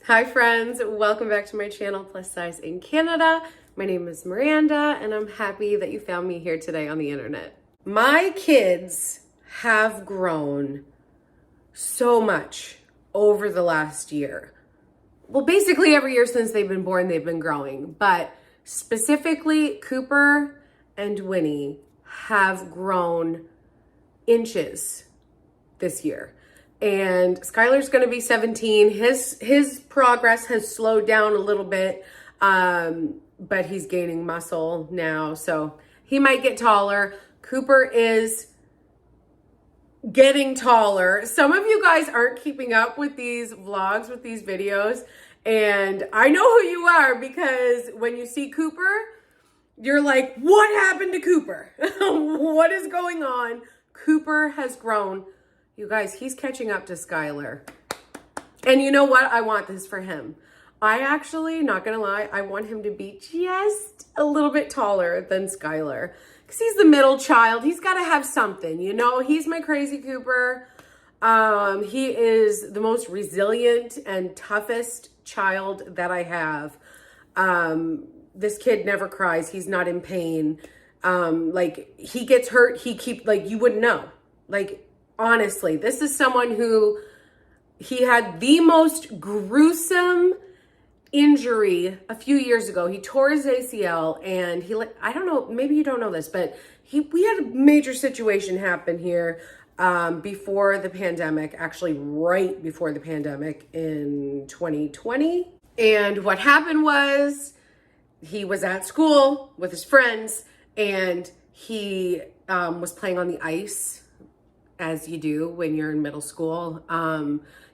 Hi friends, welcome back to my channel, Plus Size in Canada. My name is Miranda and I'm happy that you found me here today on the internet. My kids have grown so much over the last year. Well, basically every year since they've been born, they've been growing, but specifically Cooper and Winnie have grown inches this year. And Skylar's going to be 17. His progress has slowed down a little bit, but he's gaining muscle now, so he might get taller. Cooper is getting taller. Some of you guys aren't keeping up with these vlogs, with these videos, and I know who you are because when you see Cooper, you're like, what happened to Cooper? What is going on? Cooper has grown. You guys, he's catching up to Skylar. And you know what? I want this for him. I actually, not gonna lie, I want him to be just a little bit taller than Skylar. Because he's the middle child. He's got to have something, you know? He's my crazy Cooper. He is the most resilient and toughest child that I have. This kid never cries. He's not in pain. Like, he gets hurt, you wouldn't know. Like, honestly, this is someone who, he had the most gruesome injury a few years ago. He tore his ACL and I don't know, maybe you don't know this, but we had a major situation happen here before the pandemic, actually right before the pandemic in 2020. And what happened was he was at school with his friends and he was playing on the ice, as you do when you're in middle school,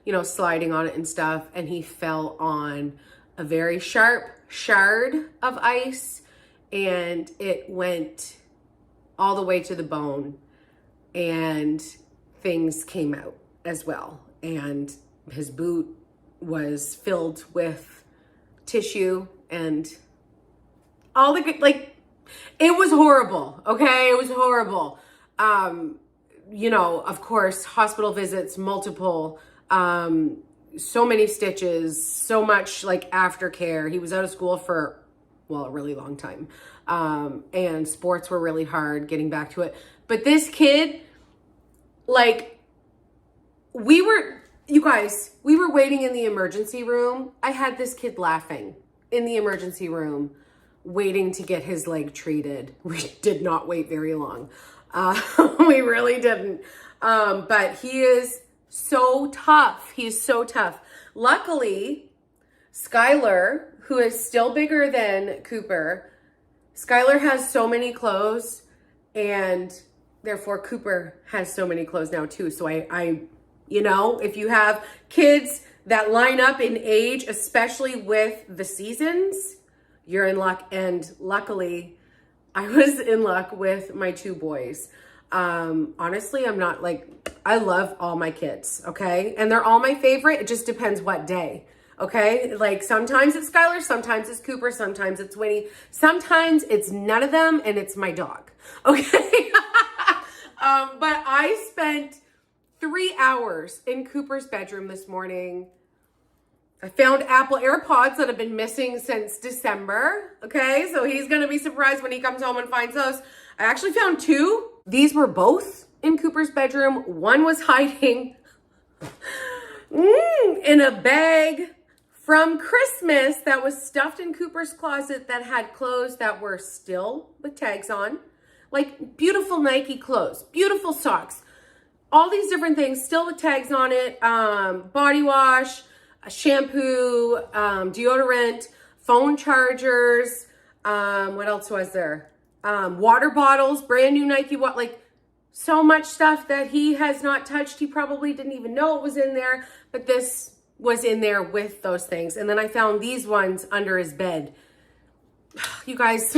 you know, sliding on it and stuff. And he fell on a very sharp shard of ice and it went all the way to the bone and things came out as well. And his boot was filled with tissue and all the good, like, it was horrible. Okay. It was horrible. You know, of course, hospital visits, multiple, so many stitches, so much like aftercare. He was out of school for, well, a really long time. And sports were really hard getting back to it. But this kid, like, you guys, we were waiting in the emergency room. I had this kid laughing in the emergency room, waiting to get his leg treated. We did not wait very long. We really didn't. But he is so tough. He is so tough. Luckily, Skylar, who is still bigger than Cooper, Skylar has so many clothes and therefore Cooper has so many clothes now too. So I, you know, if you have kids that line up in age, especially with the seasons, you're in luck. And luckily, I was in luck with my two boys. Honestly, I'm not like, I love all my kids, okay? And they're all my favorite. It just depends what day, okay? Like sometimes it's Skylar, sometimes it's Cooper, sometimes it's Winnie, sometimes it's none of them and it's my dog, okay? But I spent 3 hours in Cooper's bedroom this morning. I found Apple AirPods that have been missing since December. Okay, so he's gonna be surprised when he comes home and finds those. I actually found 2. These were both in Cooper's bedroom. One was hiding in a bag from Christmas that was stuffed in Cooper's closet that had clothes that were still with tags on. Like beautiful Nike clothes, beautiful socks, all these different things still with tags on it, body wash, shampoo, deodorant, phone chargers, what else was there? Water bottles, brand new Nike, like so much stuff that he has not touched. He probably didn't even know it was in there, but this was in there with those things. And then I found these ones under his bed. You guys,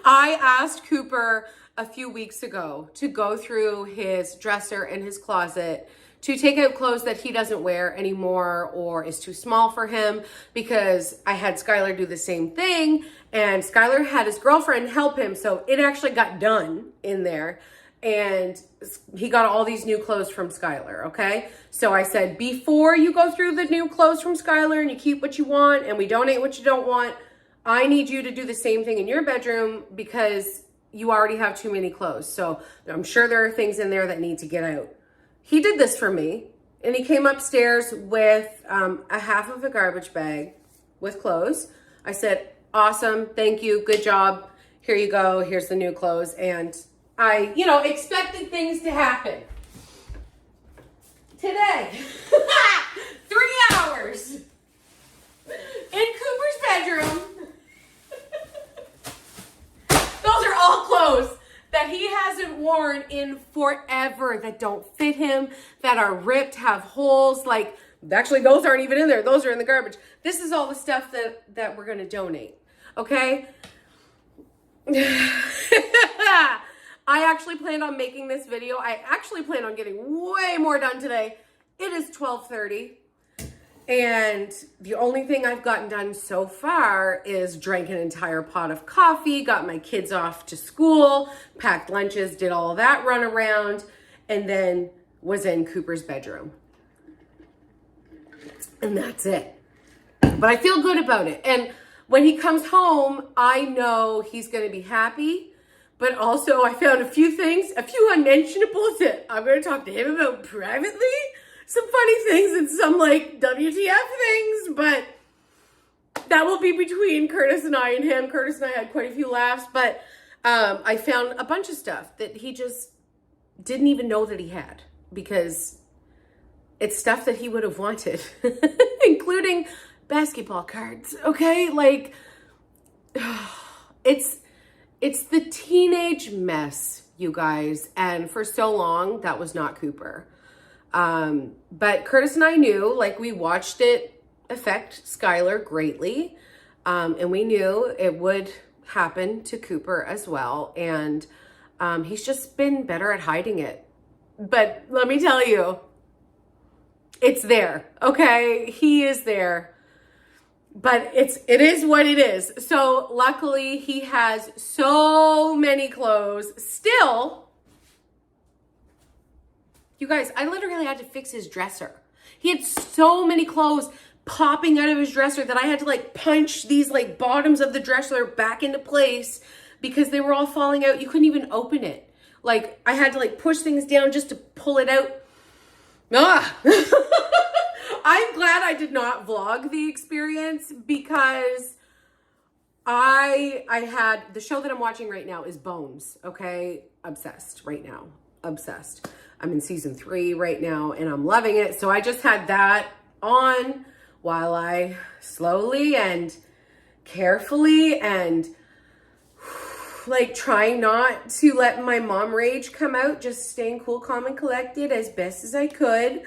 I asked Cooper a few weeks ago to go through his dresser and his closet to take out clothes that he doesn't wear anymore or is too small for him, because I had Skylar do the same thing and Skylar had his girlfriend help him. So it actually got done in there. and he got all these new clothes from Skylar, okay? So I said, before you go through the new clothes from Skylar and you keep what you want and we donate what you don't want, I need you to do the same thing in your bedroom because you already have too many clothes. So I'm sure there are things in there that need to get out. He did this for me, and he came upstairs with a half of a garbage bag with clothes. I said, awesome, thank you, good job. Here you go, here's the new clothes. And I, expected things to happen. Today, 3 hours in Cooper's bedroom. Those are all clothes that he hasn't worn in forever, that don't fit him, that are ripped, have holes. Like, actually, those aren't even in there. Those are in the garbage. This is all the stuff that we're going to donate, okay? I actually planned on making this video. I actually plan on getting way more done today. It is 12:30. And the only thing I've gotten done so far is drank an entire pot of coffee, got my kids off to school, packed lunches, did all of that run around, and then was in Cooper's bedroom. And that's it. But I feel good about it. And when he comes home, I know he's going to be happy. But also I found a few things, a few unmentionables that I'm going to talk to him about privately. Some funny things and some like WTF things, but that will be between Curtis and I and him. Curtis and I had quite a few laughs, but I found a bunch of stuff that he just didn't even know that he had, because it's stuff that he would have wanted, including basketball cards, okay? Like, it's the teenage mess, you guys, and for so long, that was not Cooper. But Curtis and I knew, like, we watched it affect Skylar greatly, and we knew it would happen to Cooper as well, and he's just been better at hiding it. But let me tell you, it's there, okay? He is there. But it is what it is. So luckily he has so many clothes still. You guys, I literally had to fix his dresser. He had so many clothes popping out of his dresser that I had to like punch these like bottoms of the dresser back into place because they were all falling out. You couldn't even open it. Like, I had to like push things down just to pull it out. Ah! I'm glad I did not vlog the experience, because I had, the show that I'm watching right now is Bones, okay? Obsessed right now, obsessed. I'm in season 3 right now and I'm loving it. So I just had that on while I slowly and carefully and like trying not to let my mom rage come out, just staying cool, calm, and collected as best as I could.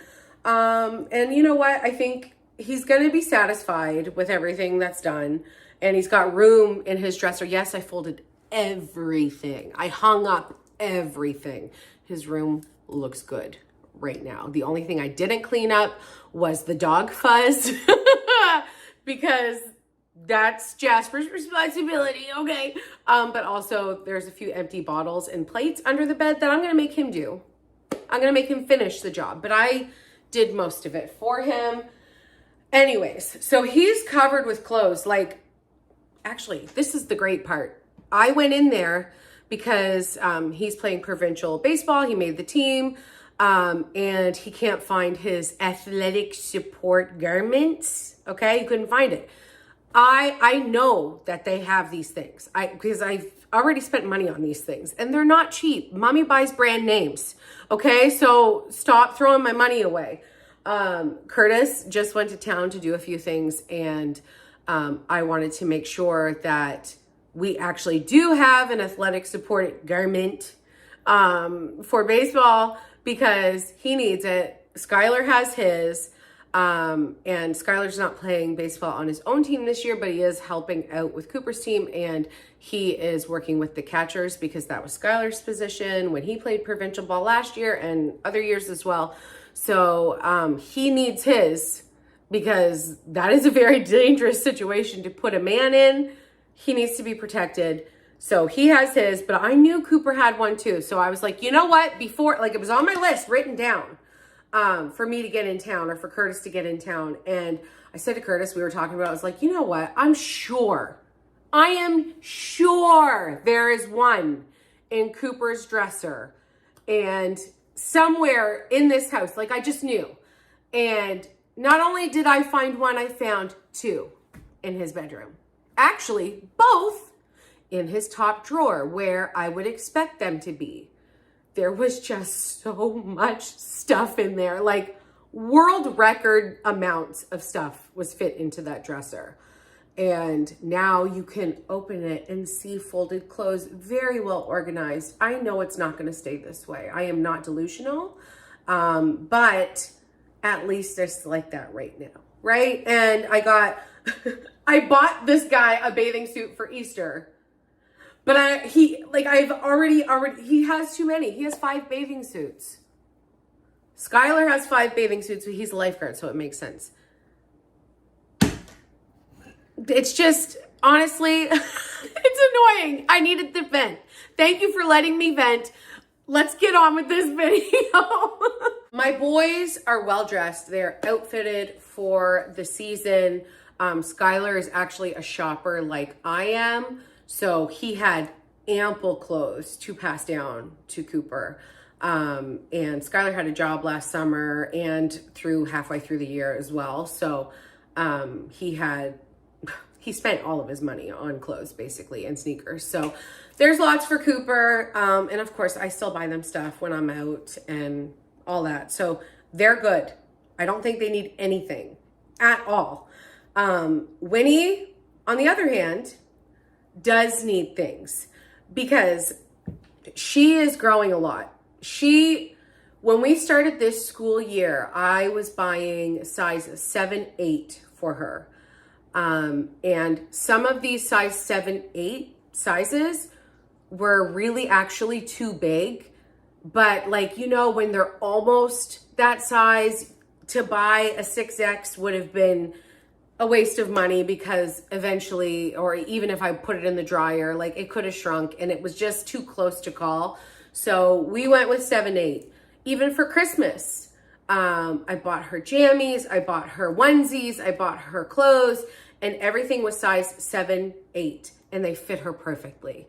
And you know what? I think he's going to be satisfied with everything that's done. And he's got room in his dresser. Yes, I folded everything. I hung up everything. His room looks good right now. The only thing I didn't clean up was the dog fuzz because that's Jasper's responsibility, okay? But also there's a few empty bottles and plates under the bed that I'm going to make him do. I'm going to make him finish the job, but I did most of it for him. Anyways, so he's covered with clothes. Like, actually, this is the great part. I went in there because he's playing provincial baseball. He made the team, and he can't find his athletic support garments. Okay, he couldn't find it. I know that they have these things because I've already spent money on these things and they're not cheap. Mommy buys brand names. Okay, so stop throwing my money away. Curtis just went to town to do a few things, and I wanted to make sure that we actually do have an athletic support garment for baseball, because he needs it. Skylar has his. And Skylar's not playing baseball on his own team this year, but he is helping out with Cooper's team, and he is working with the catchers because that was Skylar's position when he played provincial ball last year and other years as well. So he needs his, because that is a very dangerous situation to put a man in. He needs to be protected. So he has his, but I knew Cooper had one too. So I was like, you know what? Before, like, it was on my list written down for me to get in town, or for Curtis to get in town. And I said to Curtis, we were talking about, I was like, you know what? I am sure there is one in Cooper's dresser and somewhere in this house. Like, I just knew. And not only did I find one, I found two in his bedroom. Actually, both in his top drawer, where I would expect them to be. There was just so much stuff in there. Like, world record amounts of stuff was fit into that dresser. And now you can open it and see folded clothes, very well organized. I know it's not going to stay this way. I am not delusional, but at least it's like that right now, right? And I bought this guy a bathing suit for Easter, but he has too many. He has 5 bathing suits. Skylar has 5 bathing suits, but he's a lifeguard, so it makes sense. It's just, honestly, it's annoying. I needed to vent. Thank you for letting me vent. Let's get on with this video. My boys are well dressed. They're outfitted for the season. Skylar is actually a shopper like I am, so he had ample clothes to pass down to Cooper. And Skylar had a job last summer and halfway through the year as well. So he spent all of his money on clothes, basically, and sneakers. So there's lots for Cooper. And of course, I still buy them stuff when I'm out and all that. So they're good. I don't think they need anything at all. Winnie, on the other hand, does need things because she is growing a lot. When we started this school year, I was buying sizes 7, 8 for her. And some of these size 7, 8 sizes were really actually too big. But like, you know, when they're almost that size, to buy a 6X would have been a waste of money, because eventually, or even if I put it in the dryer, like, it could have shrunk and it was just too close to call. So we went with 7, 8. Even for Christmas, I bought her jammies, I bought her onesies, I bought her clothes, and everything was size 7, 8, and they fit her perfectly.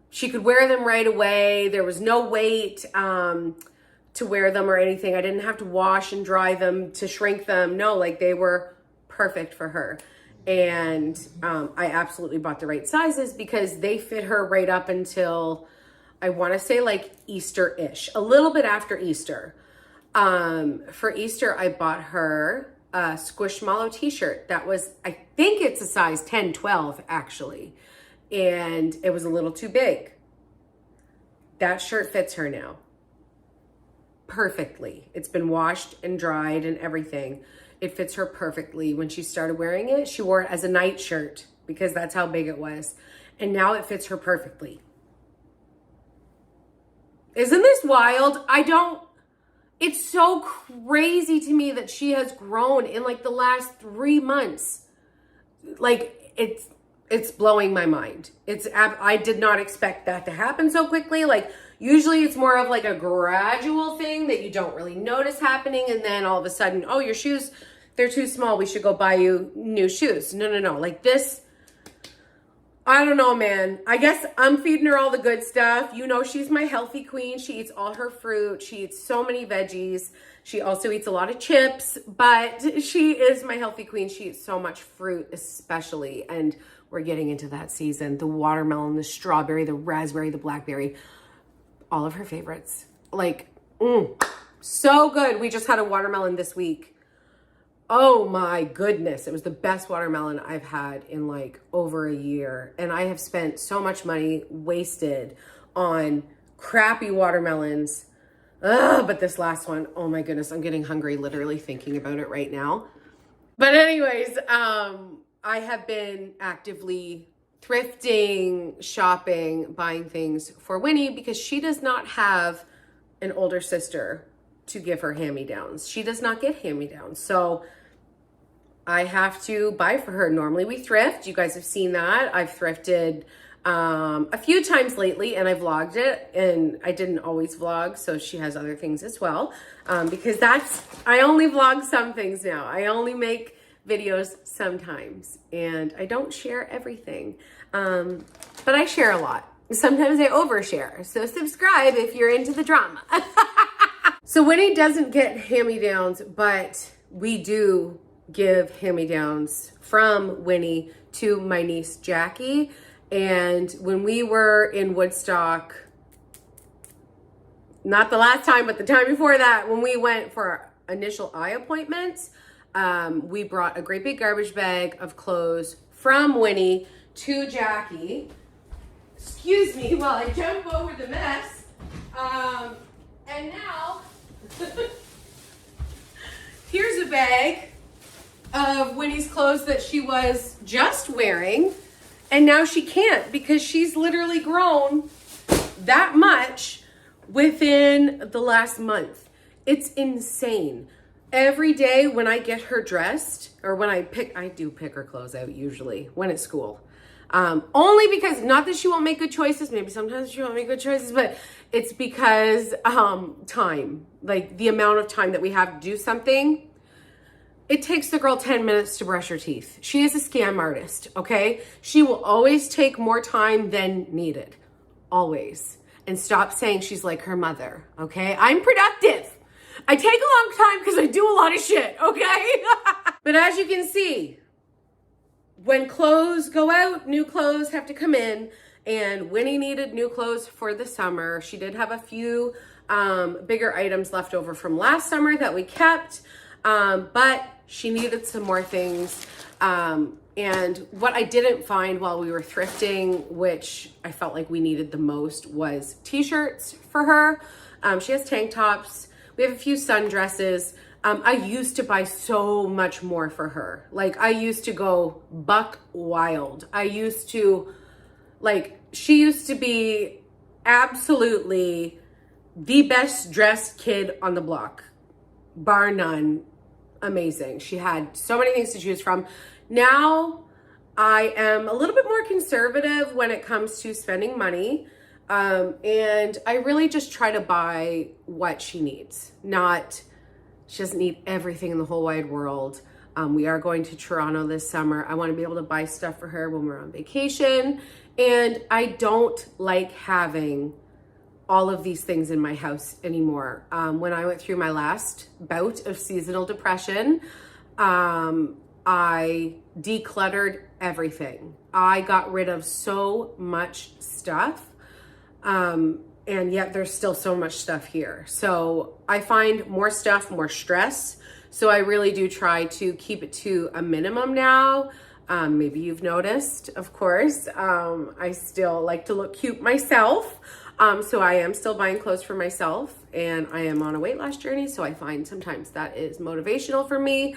She could wear them right away. There was no wait to wear them or anything. I didn't have to wash and dry them to shrink them. No, like, they were perfect for her. And I absolutely bought the right sizes because they fit her right up until, I want to say, like, Easter-ish, a little bit after Easter. For Easter, I bought her a Squishmallow t-shirt that was, I think it's a size 10, 12 actually. And it was a little too big. That shirt fits her now perfectly. It's been washed and dried and everything. It fits her perfectly. When she started wearing it, she wore it as a night shirt because that's how big it was. And now it fits her perfectly. Isn't this wild? It's so crazy to me that she has grown in like the last 3 months. Like, it's blowing my mind. I did not expect that to happen so quickly. Like, usually it's more of like a gradual thing that you don't really notice happening. And then all of a sudden, oh, your shoes, they're too small. We should go buy you new shoes. No. Like this, I don't know, man. I guess I'm feeding her all the good stuff. You know, she's my healthy queen. She eats all her fruit. She eats so many veggies. She also eats a lot of chips, but she is my healthy queen. She eats so much fruit, especially. And we're getting into that season. The watermelon, the strawberry, the raspberry, the blackberry, all of her favorites. Like, so good. We just had a watermelon this week. Oh my goodness. It was the best watermelon I've had in like over a year. And I have spent so much money wasted on crappy watermelons. But this last one, oh my goodness, I'm getting hungry literally thinking about it right now. But anyways, I have been actively thrifting, shopping, buying things for Winnie because she does not have an older sister to give her hand-me-downs. She does not get hand-me-downs. So I have to buy for her. Normally we thrift. You guys have seen that. I've thrifted a few times lately, and I vlogged it, and I didn't always vlog, so she has other things as well, because I only vlog some things now. I only make videos sometimes, and I don't share everything, but I share a lot. Sometimes I overshare, so subscribe if you're into the drama. So Winnie doesn't get hand-me-downs, but we do give hand-me-downs from Winnie to my niece Jackie. And when we were in Woodstock, not the last time, but the time before that, when we went for our initial eye appointments, we brought a great big garbage bag of clothes from Winnie to Jackie. Excuse me while I jump over the mess. And now, here's a bag of Winnie's clothes that she was just wearing, and now she can't because she's literally grown that much within the last month. It's insane. Every day when I get her dressed, or when I do pick her clothes out usually when it's school. Only because, not that she won't make good choices, maybe sometimes she won't make good choices, but it's because time, like the amount of time that we have to do something. It takes the girl 10 minutes to brush her teeth. She is a scam artist, okay? She will always take more time than needed, always. And stop saying she's like her mother, okay? I'm productive. I take a long time because I do a lot of shit, okay? But as you can see, when clothes go out, new clothes have to come in, and Winnie needed new clothes for the summer. She did have a few bigger items left over from last summer that we kept, but she needed some more things. And what I didn't find while we were thrifting, which I felt like we needed the most, was t-shirts for her. She has tank tops. We have a few sundresses. I used to buy so much more for her. Like, I used to go buck wild. She used to be absolutely the best dressed kid on the block, bar none. Amazing. She had so many things to choose from. Now I am a little bit more conservative when it comes to spending money. And I really just try to buy what she needs. She doesn't need everything in the whole wide world. We are going to Toronto this summer. I want to be able to buy stuff for her when we're on vacation. And I don't like having all of these things in my house anymore. When I went through my last bout of seasonal depression, I decluttered everything. I got rid of so much stuff, and yet there's still so much stuff here. So I find more stuff, more stress. So I really do try to keep it to a minimum now. Maybe you've noticed, of course, I still like to look cute myself. So I am still buying clothes for myself, and I am on a weight loss journey. So I find sometimes that is motivational for me.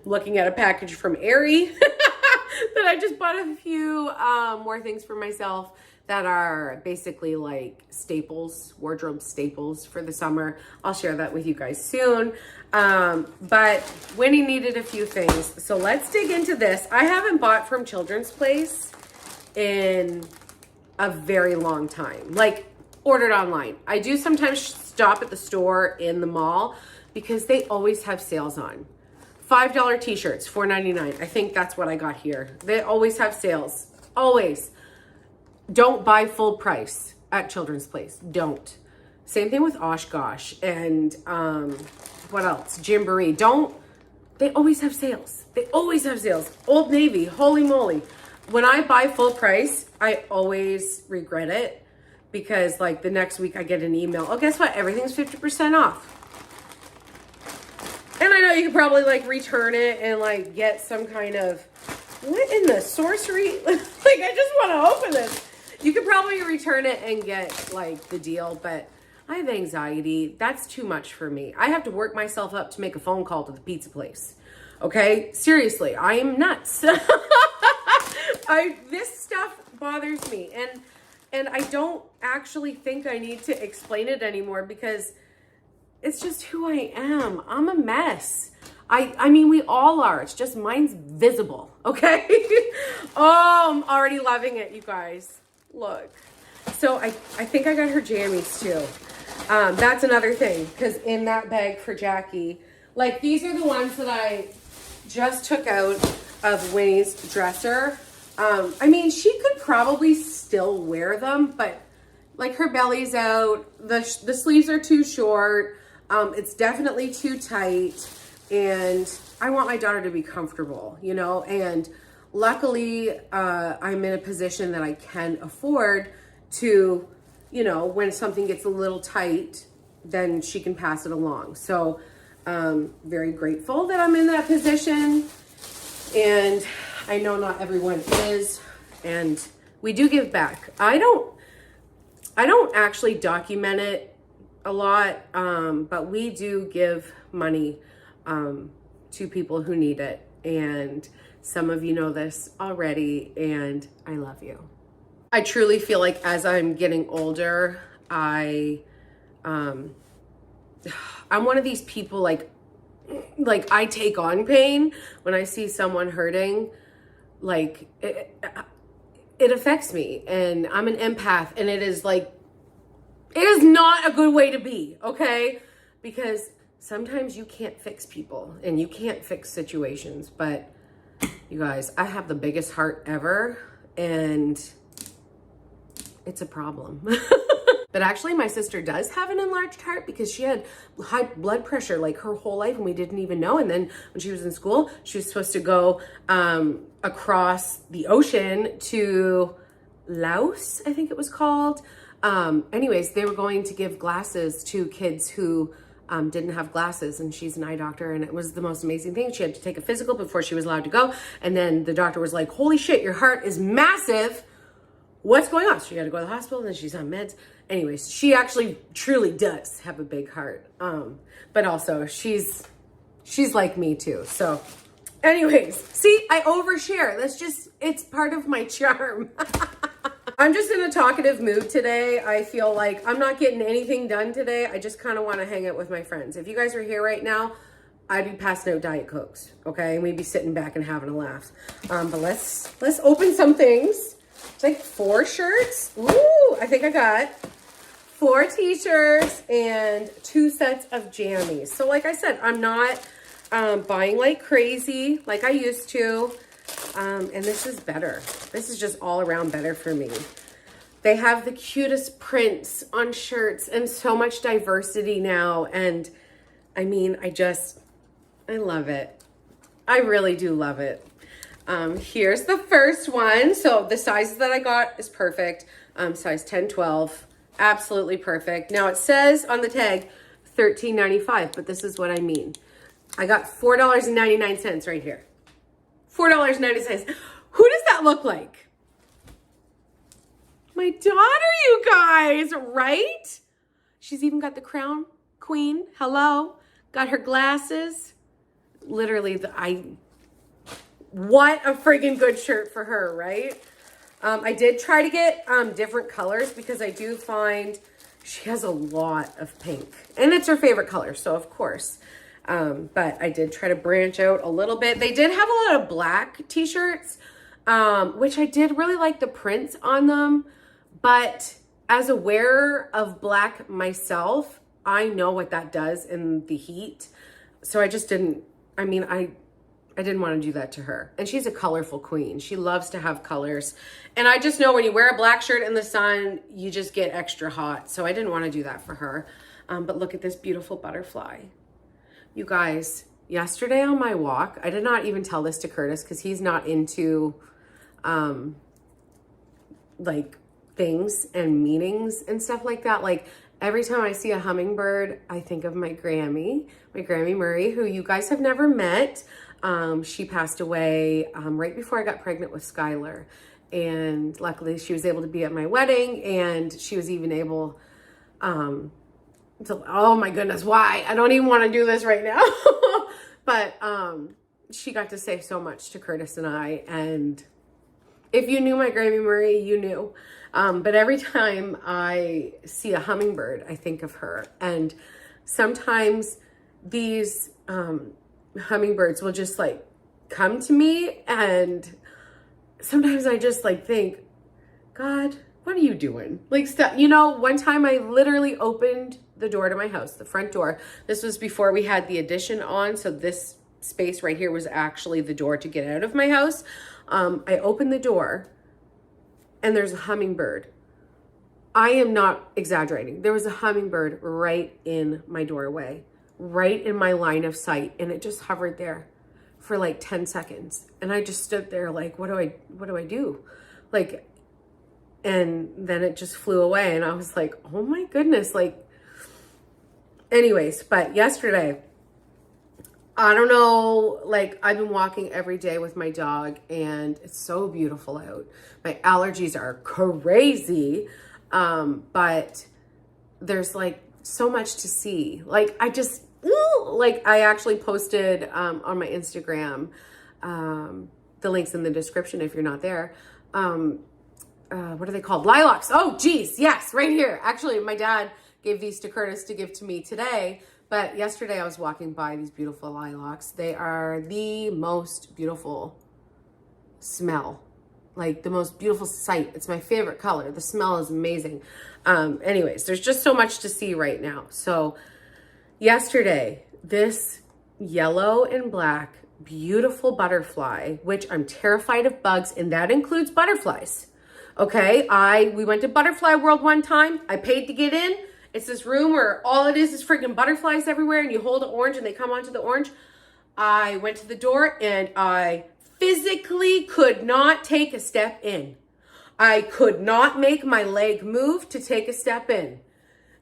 Looking at a package from Aerie that I just bought a few more things for myself that are basically like staples, wardrobe staples for the summer. I'll share that with you guys soon. But Winnie needed a few things. So let's dig into this. I haven't bought from Children's Place in a very long time, like ordered online. I do sometimes stop at the store in the mall because they always have sales on. $5 t-shirts, $4.99. I think that's what I got here. They always have sales, always. Don't buy full price at Children's Place, don't. Same thing with Oshkosh and what else? Gymboree. They always have sales. They always have sales. Old Navy, holy moly. When I buy full price, I always regret it because like the next week I get an email. Oh, guess what? Everything's 50% off. And I know you could probably like return it and like get some kind of, what in the sorcery? Like, I just want to open this. You could probably return it and get like the deal, but I have anxiety. That's too much for me. I have to work myself up to make a phone call to the pizza place. Okay? Seriously, I am nuts. This stuff bothers me, and I don't actually think I need to explain it anymore because it's just who I am. I'm a mess. I mean, we all are. It's just mine's visible, okay? Oh, I'm already loving it, you guys. Look. So I think I got her jammies too. That's another thing, because in that bag for Jackie, like these are the ones that I just took out of Winnie's dresser. I mean, she could probably still wear them, but like her belly's out, the sleeves are too short, it's definitely too tight, and I want my daughter to be comfortable, you know, and luckily I'm in a position that I can afford to, you know, when something gets a little tight, then she can pass it along. So very grateful that I'm in that position, and I know not everyone is, and we do give back. I don't actually document it a lot, but we do give money to people who need it, and some of you know this already, and I love you. I truly feel like as I'm getting older, I'm one of these people, like I take on pain when I see someone hurting. Like it affects me, and I'm an empath, and it is like, it is not a good way to be, okay? Because sometimes you can't fix people and you can't fix situations, but you guys, I have the biggest heart ever, and it's a problem. But actually my sister does have an enlarged heart, because she had high blood pressure like her whole life, and we didn't even know. And then when she was in school, she was supposed to go across the ocean to Laos, I think it was called. Anyways, they were going to give glasses to kids who didn't have glasses, and she's an eye doctor, and it was the most amazing thing. She had to take a physical before she was allowed to go, and then the doctor was like, holy shit, your heart is massive. What's going on? So she had to go to the hospital, and then she's on meds. Anyways, she actually truly does have a big heart. But also she's like me too. So anyways, see, I overshare. It's part of my charm. I'm just in a talkative mood today. I feel like I'm not getting anything done today. I just kind of want to hang out with my friends. If you guys were here right now, I'd be passing out Diet Cokes, okay? And we'd be sitting back and having a laugh. But let's open some things. It's like 4 shirts. Ooh, I think I got 4 t-shirts and 2 sets of jammies. So like I said, I'm not buying like crazy like I used to. And this is better. This is just all around better for me. They have the cutest prints on shirts and so much diversity now. And I mean, I love it. I really do love it. Here's the first one. So the sizes that I got is perfect. Size 10, 12, absolutely perfect. Now it says on the tag $13.95, but this is what I mean. I got $4.99 right here. $4.90. Who does that look like? My daughter, you guys, right? She's even got the crown queen. Hello. Got her glasses. Literally, what a friggin' good shirt for her, right? I did try to get different colors, because I do find she has a lot of pink, and it's her favorite color, so of course. But I did try to branch out a little bit. They did have a lot of black t-shirts, which I did really like the prints on them. But as a wearer of black myself, I know what that does in the heat. So I just didn't, I didn't want to do that to her. And she's a colorful queen. She loves to have colors. And I just know when you wear a black shirt in the sun, you just get extra hot. So I didn't want to do that for her. But look at this beautiful butterfly. You guys, yesterday on my walk, I did not even tell this to Curtis because he's not into like things and meanings and stuff like that. Like every time I see a hummingbird, I think of my Grammy Murray, who you guys have never met. She passed away right before I got pregnant with Skylar. And luckily she was able to be at my wedding, and she was even able oh my goodness, why? I don't even want to do this right now. But she got to say so much to Curtis and I. And if you knew my Grammy Murray, you knew. But every time I see a hummingbird, I think of her. And sometimes these hummingbirds will just like come to me, and sometimes I just like think, God, what are you doing? Like, stuff. You know, one time I literally opened the door to my house, the front door. This was before we had the addition on, so this space right here was actually the door to get out of my house. I opened the door and there's a hummingbird. I am not exaggerating. There was a hummingbird right in my doorway, right in my line of sight, and it just hovered there for like 10 seconds. And I just stood there like, what do I do? Like, and then it just flew away, and I was like, oh my goodness. Like, anyways, but yesterday, I don't know, like, I've been walking every day with my dog, and it's so beautiful out. My allergies are crazy, but there's like so much to see. Like, I actually posted on my Instagram, the link's in the description if you're not there. What are they called? Lilacs. Oh, geez. Yes, right here. Actually, my dad gave these to Curtis to give to me today. But yesterday I was walking by these beautiful lilacs. They are the most beautiful smell, like the most beautiful sight. It's my favorite color. The smell is amazing. Anyways, there's just so much to see right now. So yesterday, this yellow and black beautiful butterfly, which I'm terrified of bugs, and that includes butterflies. Okay, we went to Butterfly World one time. I paid to get in. It's this room where all it is freaking butterflies everywhere, and you hold an orange and they come onto the orange. I went to the door and I physically could not take a step in. I could not make my leg move to take a step in.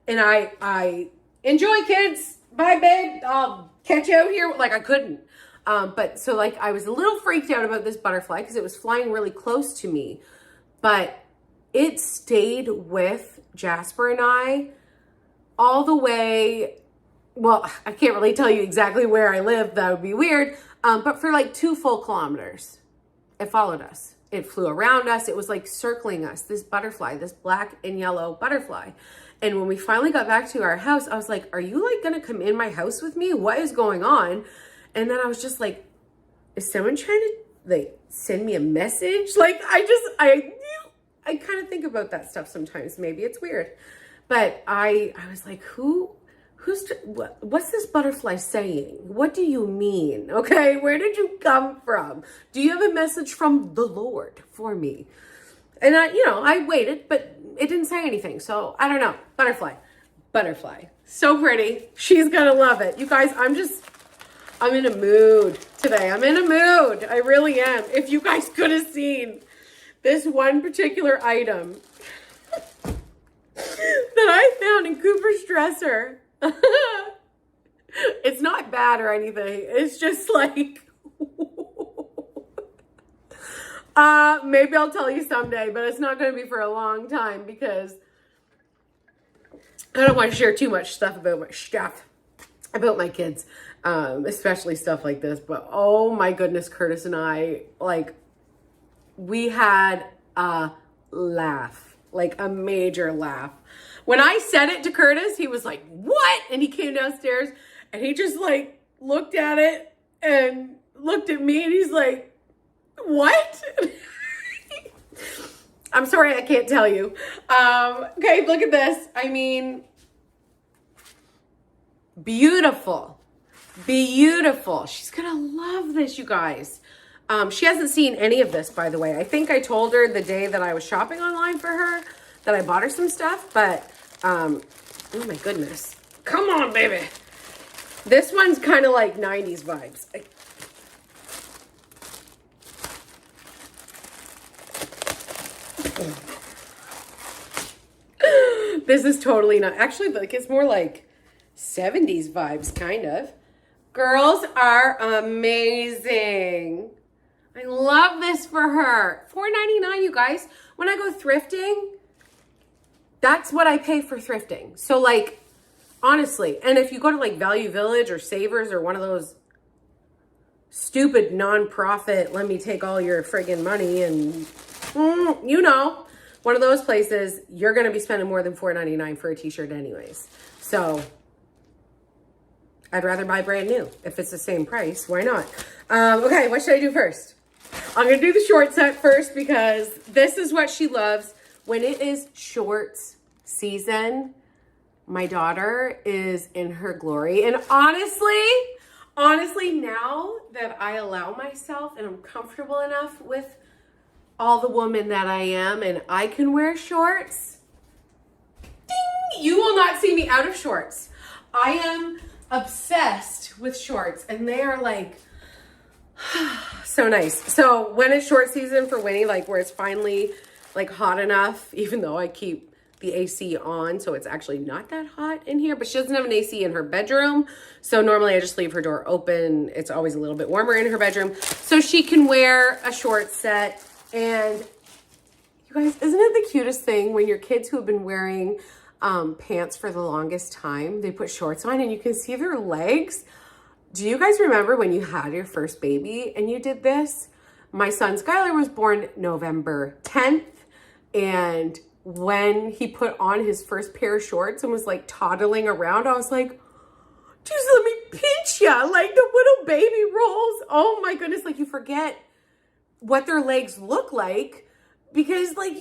And I enjoy, kids. Bye, babe. I'll catch you out here. Like, I couldn't. But so like I was a little freaked out about this butterfly because it was flying really close to me. But it stayed with Jasper and I all the way, well, I can't really tell you exactly where I live. That would be weird. But for like 2 full kilometers, it followed us. It flew around us. It was like circling us, this butterfly, this black and yellow butterfly. And when we finally got back to our house, I was like, are you like going to come in my house with me? What is going on? And then I was just like, is someone trying to like send me a message? Like, I kind of think about that stuff sometimes. Maybe it's weird. But I was like, what's this butterfly saying? What do you mean? Okay, where did you come from? Do you have a message from the Lord for me? And I waited, but it didn't say anything. So I don't know. Butterfly. So pretty. She's gonna love it. You guys, I'm in a mood today. I'm in a mood. I really am. If you guys could have seen this one particular item that I found in Cooper's dresser. It's not bad or anything. It's just like, maybe I'll tell you someday, but it's not going to be for a long time because I don't want to share too much stuff about my kids, especially stuff like this. But oh my goodness, Curtis and I, like, we had a laugh, like a major laugh. When I said it to Curtis, he was like, what? And he came downstairs and he just like looked at it and looked at me and he's like, what? I'm sorry, I can't tell you. Okay, look at this. I mean, beautiful. She's gonna love this, you guys. She hasn't seen any of this, by the way. I think I told her the day that I was shopping online for her that I bought her some stuff, but oh my goodness. Come on, baby. This one's kind of like 90s vibes. This is totally not, actually, like, it's more like 70s vibes, kind of. Girls are amazing. I love this for her. $4.99, you guys. When I go thrifting, that's what I pay for thrifting. So, like, honestly, and if you go to like Value Village or Savers or one of those stupid non-profit, let me take all your friggin' money and, one of those places, you're going to be spending more than $4.99 for a t-shirt anyways. So I'd rather buy brand new. If it's the same price, why not? Okay, what should I do first? I'm going to do the short set first because this is what she loves. When it is shorts season, my daughter is in her glory. And honestly, now that I allow myself and I'm comfortable enough with all the woman that I am and I can wear shorts, ding, you will not see me out of shorts. I am obsessed with shorts and they are like so nice. So when it's short season for Winnie, like where it's finally like hot enough, even though I keep the AC on, so it's actually not that hot in here, but she doesn't have an AC in her bedroom. So normally I just leave her door open. It's always a little bit warmer in her bedroom. So she can wear a short set. And you guys, isn't it the cutest thing when your kids who have been wearing pants for the longest time, they put shorts on and you can see their legs? Do you guys remember when you had your first baby and you did this? My son Skylar was born November 10th. And when he put on his first pair of shorts and was like toddling around, I was like, just let me pinch ya, like the little baby rolls. Oh my goodness, like you forget what their legs look like because like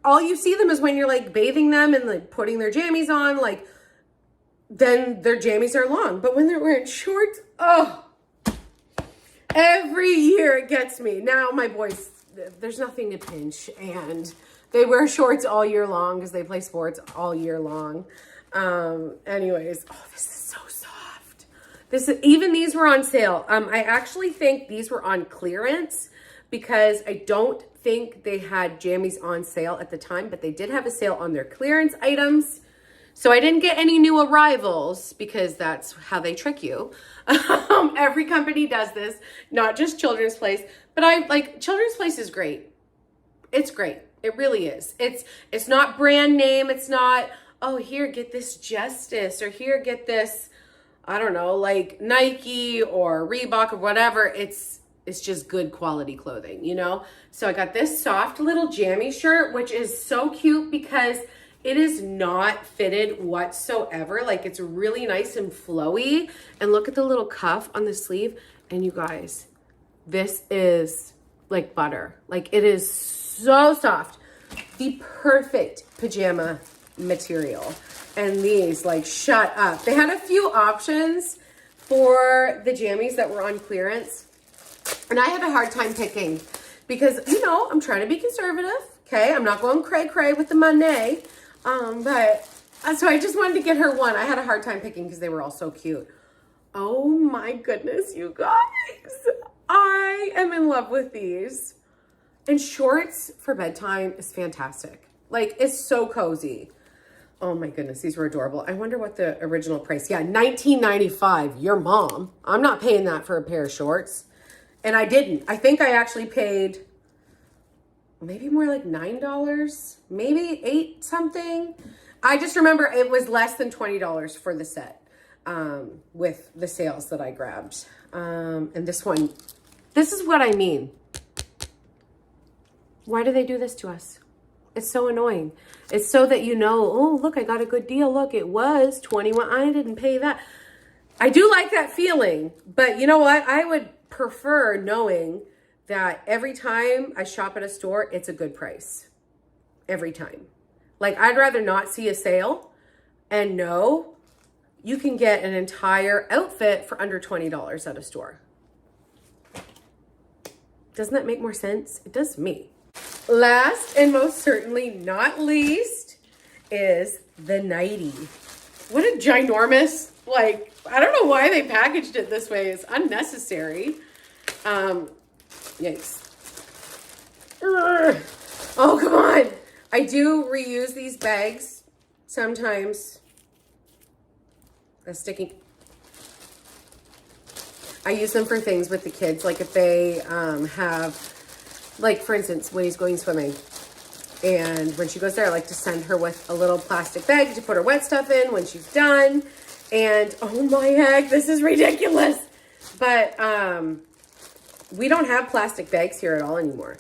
all you see them is when you're like bathing them and like putting their jammies on, like then their jammies are long. But when they're wearing shorts, oh, every year it gets me. Now my boys, there's nothing to pinch and they wear shorts all year long because they play sports all year long. Anyways, oh, this is so soft. Even these were on sale. I actually think these were on clearance because I don't think they had jammies on sale at the time, but they did have a sale on their clearance items. So I didn't get any new arrivals because that's how they trick you. Every company does this, not just Children's Place, but Children's Place is great. It's great. It really is. It's not brand name. It's not, oh, here, get this Justice or here, get this, I don't know, like Nike or Reebok or whatever. It's just good quality clothing, you know? So I got this soft little jammy shirt, which is so cute because it is not fitted whatsoever. Like it's really nice and flowy. And look at the little cuff on the sleeve. And you guys, this is like butter. Like it is so soft. The perfect pajama material. And these, like, shut up. They had a few options for the jammies that were on clearance. And I had a hard time picking because, you know, I'm trying to be conservative. Okay, I'm not going cray-cray with the money. So I just wanted to get her one. I had a hard time picking because they were all so cute. Oh my goodness, you guys. I am in love with these. And shorts for bedtime is fantastic. Like, it's so cozy. Oh my goodness, these were adorable. I wonder what the original price. Yeah, $19.95. Your mom. I'm not paying that for a pair of shorts. And I didn't. I think I actually paid maybe more like $9, maybe $8 something. I just remember it was less than $20 for the set with the sales that I grabbed. And this one, this is what I mean. Why do they do this to us? It's so annoying. It's so that you know, oh, look, I got a good deal. Look, it was $21. I didn't pay that. I do like that feeling, but you know what? I would prefer knowing that every time I shop at a store, it's a good price. Every time. Like, I'd rather not see a sale and know you can get an entire outfit for under $20 at a store. Doesn't that make more sense? It does to me. Last and most certainly not least is the nightie. What a ginormous, like, I don't know why they packaged it this way. It's unnecessary. Yikes. Oh, come on. I do reuse these bags sometimes. That's sticking. I use them for things with the kids. Like if they have, like for instance, Winnie's going swimming. And when she goes there, I like to send her with a little plastic bag to put her wet stuff in when she's done. And oh my heck, this is ridiculous. But we don't have plastic bags here at all anymore.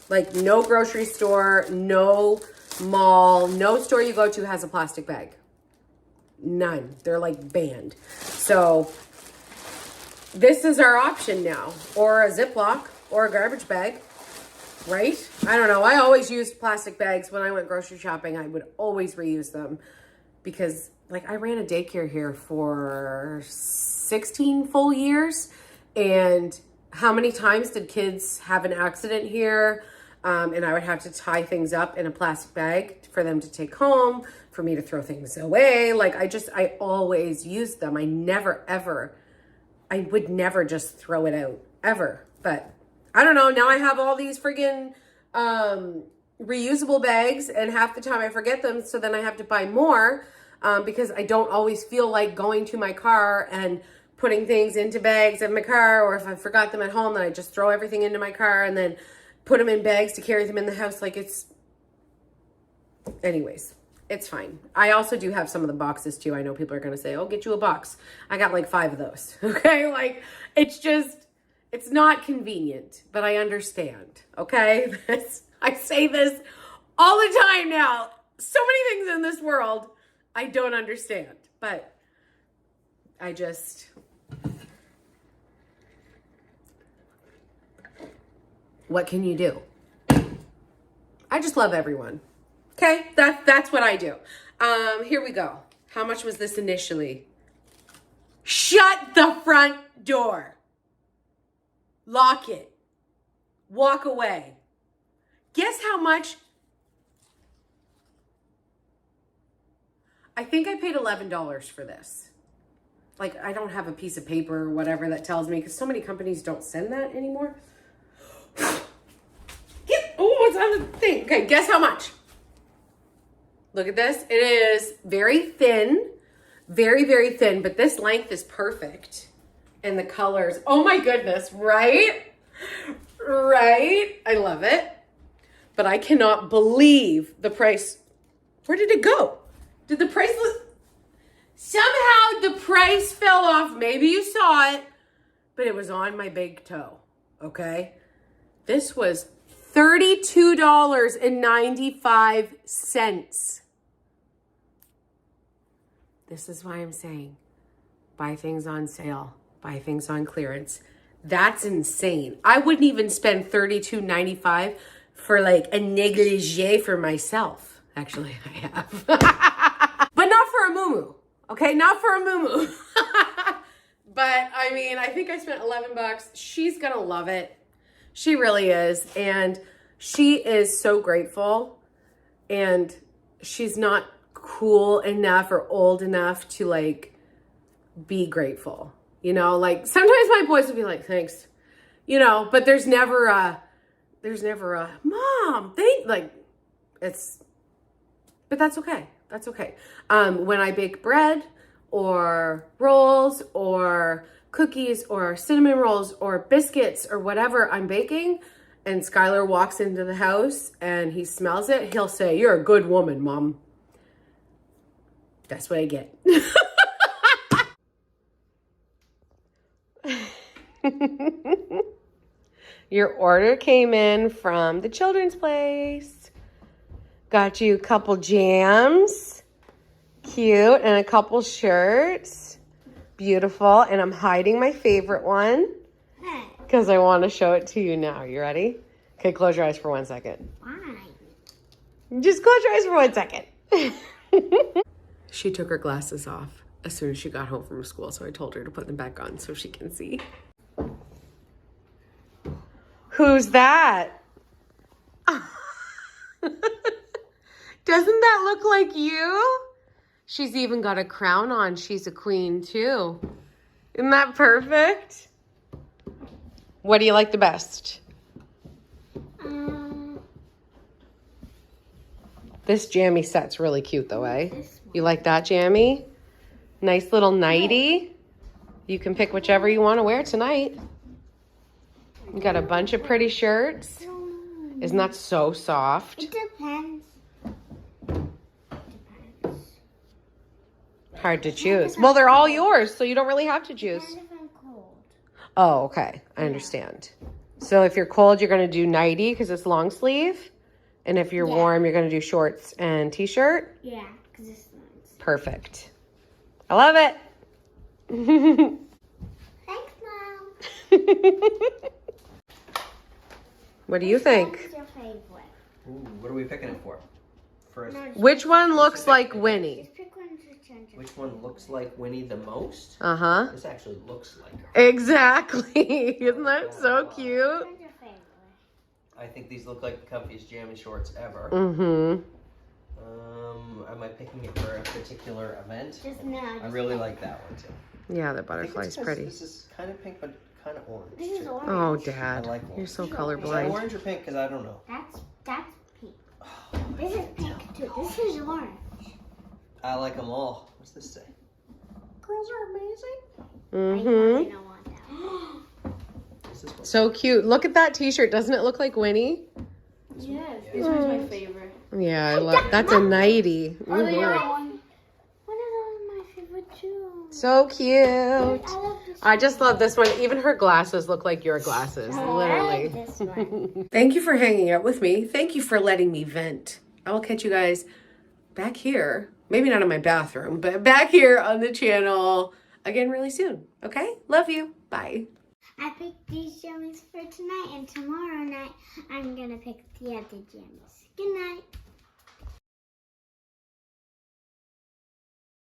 Like no grocery store, no mall, no store you go to has a plastic bag. None. They're like banned. So this is our option now, or a Ziploc or a garbage bag, right? I don't know. I always used plastic bags when I went grocery shopping. I would always reuse them because like I ran a daycare here for 16 full years. And how many times did kids have an accident here? And I would have to tie things up in a plastic bag for them to take home, for me to throw things away. Like I always used them. I would never just throw it out ever. But I don't know. Now I have all these friggin' reusable bags and half the time I forget them. So then I have to buy more because I don't always feel like going to my car and putting things into bags in my car. Or if I forgot them at home, then I just throw everything into my car and then put them in bags to carry them in the house. Like anyways, it's fine. I also do have some of the boxes too. I know people are going to say, oh, get you a box. I got like 5 of those. Okay. Like it's not convenient, but I understand. Okay. I say this all the time now. So many things in this world I don't understand, but what can you do? I just love everyone. Okay, that's what I do. Here we go. How much was this initially? Shut the front door. Lock it. Walk away. Guess how much? I think I paid $11 for this. Like, I don't have a piece of paper or whatever that tells me, because so many companies don't send that anymore. Oh, it's on the thing. Okay, guess how much? Look at this. It is very thin. Very, very thin, but this length is perfect. And the colors, oh my goodness, right? Right? I love it. But I cannot believe the price. Where did it go? Did the price somehow the price fell off. Maybe you saw it, but it was on my big toe. Okay. This was $32.95. This is why I'm saying buy things on sale, buy things on clearance. That's insane. I wouldn't even spend $32.95 for like a negligee for myself. Actually, I have. But not for a muumuu. Okay, not for a muumuu. But I mean, I think I spent $11. She's gonna love it. She really is. And she is so grateful. And she's not cool enough or old enough to like be grateful. You know, like sometimes my boys will be like, thanks, you know, but there's never a mom, but that's okay. That's okay. When I bake bread or rolls or cookies or cinnamon rolls or biscuits or whatever I'm baking, and Skylar walks into the house and he smells it, he'll say, "You're a good woman, Mom." That's what I get. Your order came in from the children's place. Got you a couple jams. Cute. And a couple shirts. Beautiful. And I'm hiding my favorite one because I want to show it to you now. You ready? Okay, close your eyes for 1 second. Why? Just close your eyes for 1 second. She took her glasses off as soon as she got home from school, so I told her to put them back on so she can see. Who's that? Doesn't that look like you? She's even got a crown on. She's a queen too. Isn't that perfect? What do you like the best? This jammy set's really cute though, eh? You like that jammy? Nice little nightie. You can pick whichever you want to wear tonight. You got a bunch of pretty shirts. Isn't that so soft? It depends. Hard to choose. Well, they're all yours, so you don't really have to choose. And if I'm cold. Oh, okay. I understand. So if you're cold, you're going to do nightie because it's long sleeve. And if you're warm, you're going to do shorts and t-shirt? Yeah, because it's nice. Perfect. I love it. Thanks, Mom. What do you think? What's your favorite? Ooh, what are we picking it for? First, Which one looks like Winnie? Just pick one to change it. which one looks like Winnie the most? Uh-huh. This actually looks like her. Exactly. Isn't that so cute? What's your favorite? I think these look like the comfiest jammy shorts ever. Mm-hmm. Am I picking it for a particular event? Just now. I really like that one too. Yeah, the I think butterfly's it's 'cause pretty. This is kind of pink, but kind of orange. This is too. orange. Oh, I Dad. like You're orange. so Is that colorblind. orange or pink? Because I don't know. That's pink. This is pink too. This is orange. I like them all. What's this say? Girls are amazing. Mm-hmm. I don't want that. What's this one? So cute. Look at that t-shirt. Doesn't it look like Winnie? Yes, this one's my favorite. Yeah, I love. That's a nightie. Oh, the Mhm. yellow one. One of those is my favorite too. So cute. I love this I just love this one. Even her glasses look like your glasses, one. I literally. like this one. Thank you for hanging out with me. Thank you for letting me vent. I will catch you guys back here. Maybe not in my bathroom, but back here on the channel again really soon. Okay? Love you. Bye. I picked these jammies for tonight, and tomorrow night I'm gonna pick the other jammies. Good night.